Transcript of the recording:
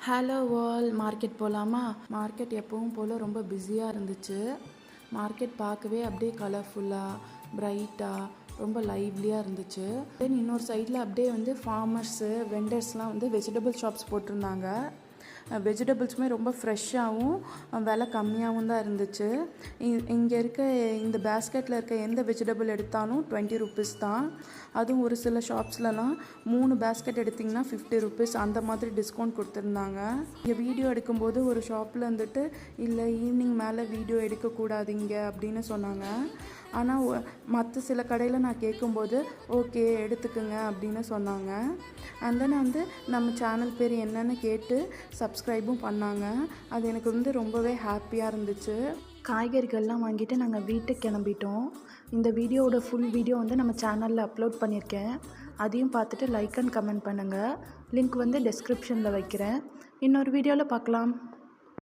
Hello வால் market போகலாமா? Market எப்பவும் போல் ரொம்ப பிஸியாக இருந்துச்சு. மார்க்கெட் பார்க்கவே அப்படியே கலர்ஃபுல்லாக பிரைட்டாக ரொம்ப லைவ்லியாக இருந்துச்சு. தென் இன்னொரு சைடில் அப்படியே வந்து ஃபார்மர்ஸு வெண்டர்ஸ்லாம் வந்து வெஜிடபிள் ஷாப்ஸ் போட்டிருந்தாங்க. வெஜிடபிள்ஸுமே ரொம்ப ஃப்ரெஷ்ஷாகவும் விலை கம்மியாகவும் தான் இருந்துச்சு. இங்கே இருக்க இந்த பேஸ்கெட்டில் இருக்க எந்த வெஜிடபிள் எடுத்தாலும் 20 ருபீஸ் தான். அதுவும் ஒரு சில ஷாப்ஸ்லலாம் 3 பேஸ்கெட் எடுத்திங்கன்னா 50 ருபீஸ் அந்த மாதிரி டிஸ்கவுண்ட் கொடுத்துருந்தாங்க. இங்கே வீடியோ எடுக்கும்போது ஒரு ஷாப்பில் வந்துட்டு இல்லை ஈவினிங் மேலே வீடியோ எடுக்கக்கூடாதுங்க அப்படின்னு சொன்னாங்க. ஆனால் மற்ற சில கடையில் நான் கேட்கும்போது ஓகே எடுத்துக்குங்க அப்படின்னு சொன்னாங்க. அண்ட் தென் வந்து நம்ம சேனல் பேர் என்னன்னு கேட்டு சப்ஸ்கிரைபும் பண்ணாங்க. அது எனக்கு வந்து ரொம்பவே ஹாப்பியாக இருந்துச்சு. காய்கறிகள்லாம் வாங்கிட்டு நாங்கள் வீட்டுக்கு கிளம்பிட்டோம். இந்த வீடியோவோட ஃபுல் வீடியோ வந்து நம்ம சேனலில் அப்லோட் பண்ணியிருக்கேன். அதையும் பார்த்துட்டு லைக் அண்ட் கமெண்ட் பண்ணுங்கள். லிங்க் வந்து டெஸ்கிரிப்ஷனில் வைக்கிறேன். இன்னொரு வீடியோவில் பார்க்கலாம்.